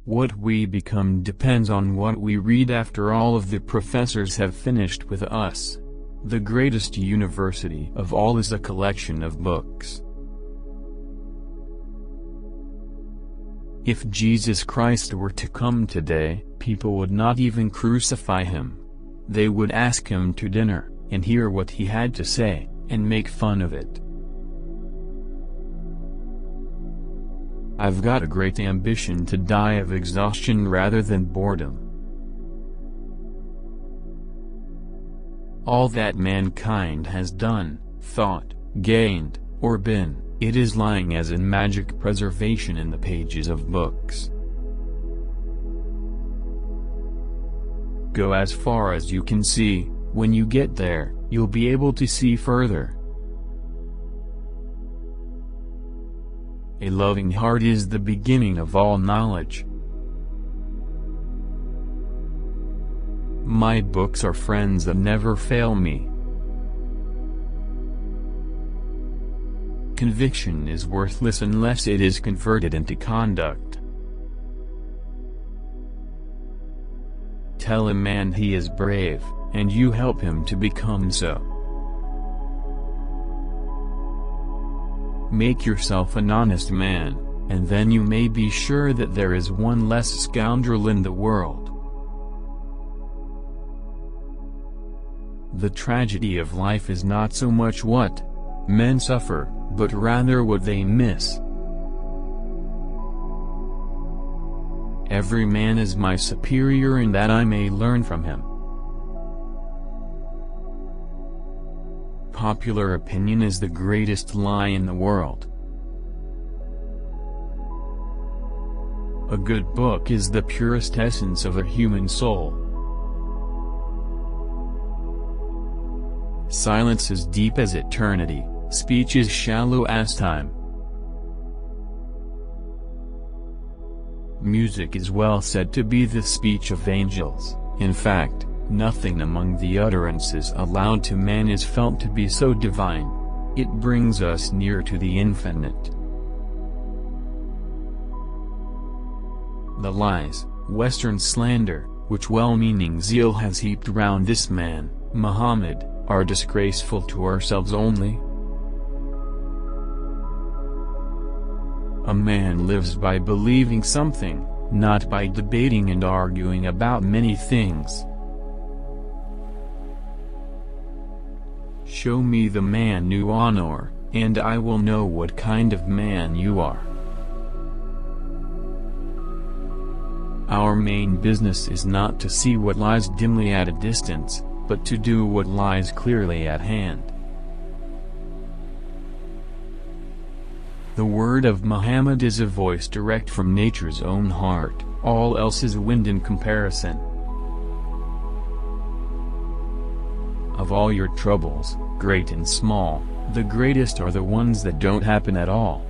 What we become depends on what we read after all of the professors have finished with us. The greatest university of all is a collection of books. If Jesus Christ were to come today, people would not even crucify him. They would ask him to dinner, and hear what he had to say, and make fun of it. I've got a great ambition to die of exhaustion rather than boredom. All that mankind has done, thought, gained, or been, it is lying as in magic preservation in the pages of books. Go as far as you can see. When you get there, you'll be able to see further. A loving heart is the beginning of all knowledge. My books are friends that never fail me. Conviction is worthless unless it is converted into conduct. Tell a man he is brave, and you help him to become so. Make yourself an honest man, and then you may be sure that there is one less scoundrel in the world. The tragedy of life is not so much what men suffer, but rather what they miss. Every man is my superior in that I may learn from him. Popular opinion is the greatest lie in the world. A good book is the purest essence of a human soul. Silence is deep as eternity, speech is shallow as time. Music is well said to be the speech of angels. In fact, nothing among the utterances allowed to man is felt to be so divine. It brings us near to the infinite. The lies, Western slander, which well-meaning zeal has heaped round this man, Muhammad, are disgraceful to ourselves only. A man lives by believing something, not by debating and arguing about many things. Show me the man you honor, and I will know what kind of man you are. Our main business is not to see what lies dimly at a distance, but to do what lies clearly at hand. The word of Muhammad is a voice direct from nature's own heart, all else is wind in comparison. Of all your troubles, great and small, the greatest are the ones that don't happen at all.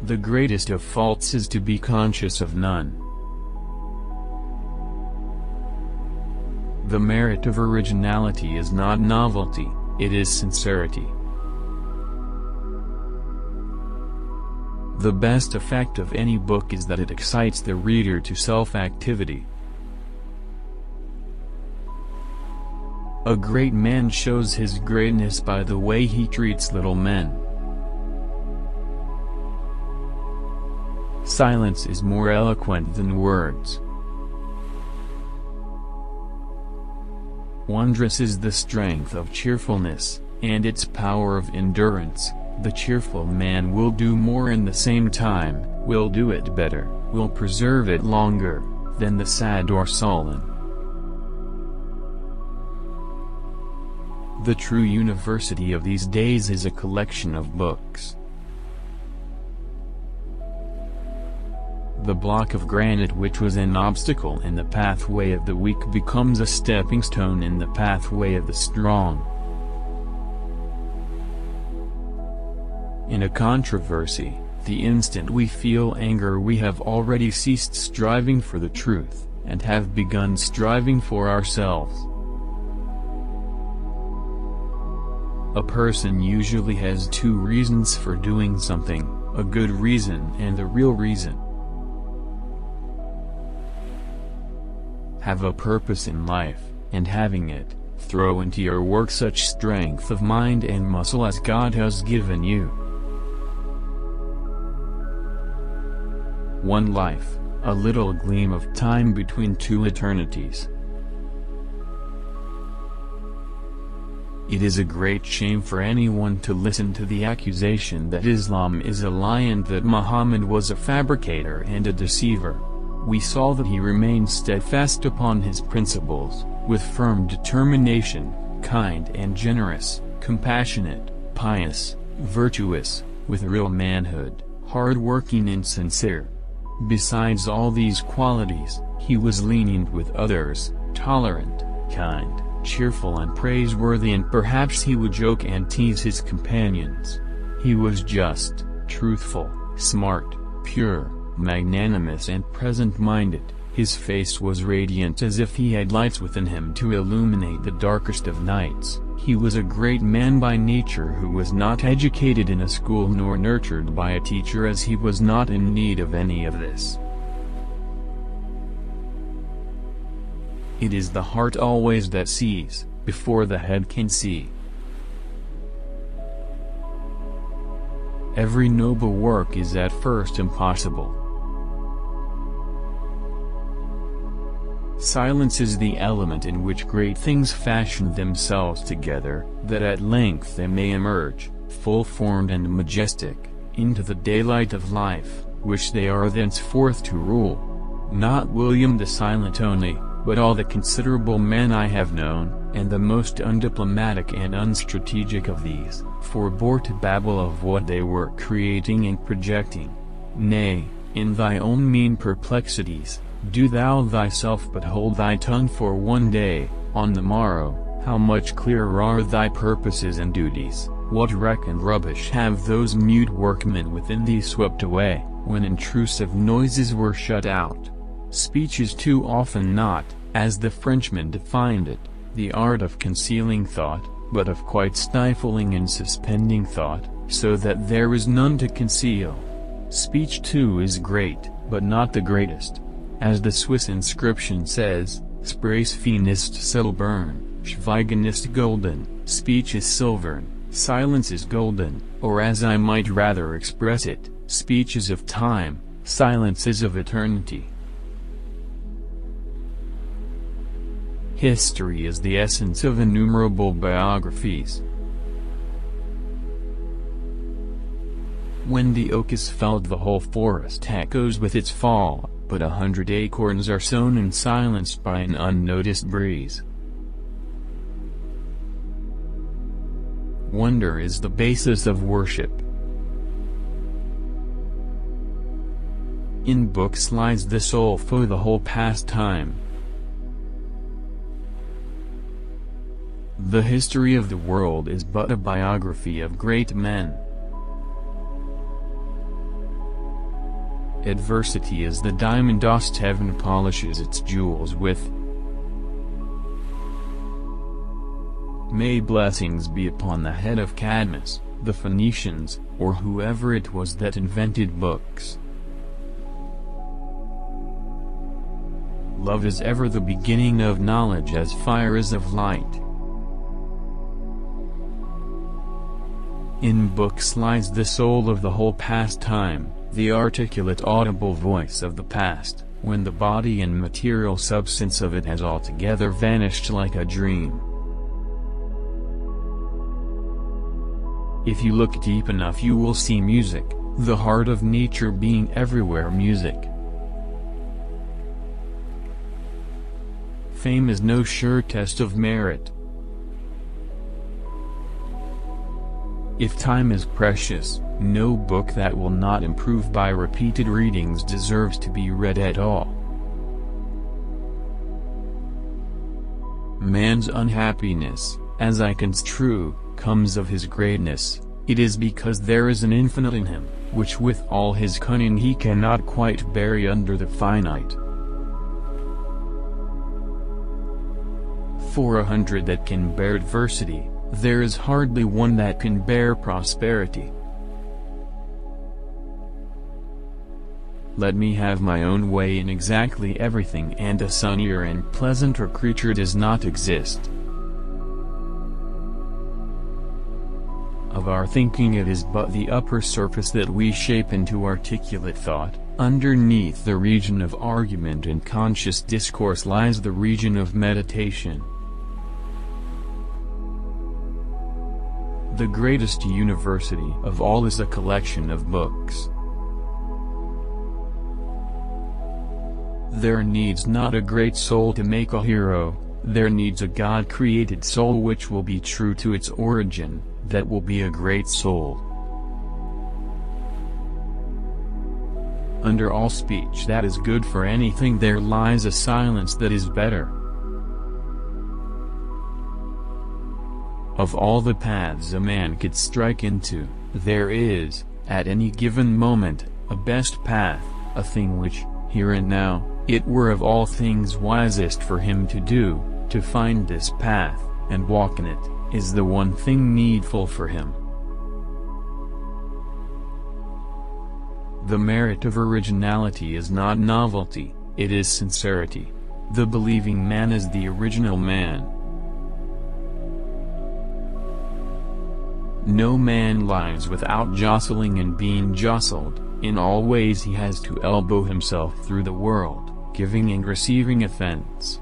The greatest of faults is to be conscious of none. The merit of originality is not novelty, it is sincerity. The best effect of any book is that it excites the reader to self-activity. A great man shows his greatness by the way he treats little men. Silence is more eloquent than words. Wondrous is the strength of cheerfulness, and its power of endurance. The cheerful man will do more in the same time, will do it better, will preserve it longer, than the sad or sullen. The true university of these days is a collection of books. The block of granite which was an obstacle in the pathway of the weak becomes a stepping stone in the pathway of the strong. In a controversy, the instant we feel anger we have already ceased striving for the truth, and have begun striving for ourselves. A person usually has two reasons for doing something: a good reason and the real reason. Have a purpose in life, and having it, throw into your work such strength of mind and muscle as God has given you. One life, a little gleam of time between two eternities. It is a great shame for anyone to listen to the accusation that Islam is a lie and that Muhammad was a fabricator and a deceiver. We saw that he remained steadfast upon his principles, with firm determination, kind and generous, compassionate, pious, virtuous, with real manhood, hard-working and sincere. Besides all these qualities, he was lenient with others, tolerant, kind, cheerful and praiseworthy, and perhaps he would joke and tease his companions. He was just, truthful, smart, pure, magnanimous and present-minded. His face was radiant as if he had lights within him to illuminate the darkest of nights. He was a great man by nature who was not educated in a school nor nurtured by a teacher, as he was not in need of any of this. It is the heart always that sees, before the head can see. Every noble work is at first impossible. Silence is the element in which great things fashion themselves together, that at length they may emerge, full-formed and majestic, into the daylight of life, which they are thenceforth to rule. Not William the Silent only, but all the considerable men I have known, and the most undiplomatic and unstrategic of these, forbore to babble of what they were creating and projecting. Nay, in thy own mean perplexities, do thou thyself but hold thy tongue for one day. On the morrow, how much clearer are thy purposes and duties. What wreck and rubbish have those mute workmen within thee swept away, when intrusive noises were shut out. Speech is too often not, as the Frenchman defined it, the art of concealing thought, but of quite stifling and suspending thought, so that there is none to conceal. Speech too is great, but not the greatest. As the Swiss inscription says, Sprache ist silbern, Schweigen ist golden. Speech is silvern, silence is golden, or as I might rather express it, speech is of time, silence is of eternity. History is the essence of innumerable biographies. When the oak is felled, the whole forest echoes with its fall, but 100 acorns are sown and silenced by an unnoticed breeze. Wonder is the basis of worship. In books lies the soul for the whole past time. The history of the world is but a biography of great men. Adversity is the diamond dust heaven polishes its jewels with. May blessings be upon the head of Cadmus, the Phoenicians, or whoever it was that invented books. Love is ever the beginning of knowledge, as fire is of light. In books lies the soul of the whole past time, the articulate audible voice of the past, when the body and material substance of it has altogether vanished like a dream. If you look deep enough you will see music, the heart of nature being everywhere music. Fame is no sure test of merit. If time is precious, no book that will not improve by repeated readings deserves to be read at all. Man's unhappiness, as I construe, comes of his greatness. It is because there is an infinite in him, which with all his cunning he cannot quite bury under the finite. For 100 that can bear adversity, there is hardly one that can bear prosperity. let me have my own way in exactly everything, and a sunnier and pleasanter creature does not exist. Of our thinking it is but the upper surface that we shape into articulate thought. Underneath the region of argument and conscious discourse lies the region of meditation. The greatest university of all is a collection of books. There needs not a great soul to make a hero, there needs a God-created soul which will be true to its origin, that will be a great soul. Under all speech that is good for anything there lies a silence that is better. Of all the paths a man could strike into, there is, at any given moment, a best path, a thing which, here and now, it were of all things wisest for him to do. To find this path, and walk in it, is the one thing needful for him. The merit of originality is not novelty, it is sincerity. The believing man is the original man. No man lives without jostling and being jostled. In all ways he has to elbow himself through the world, giving and receiving offense.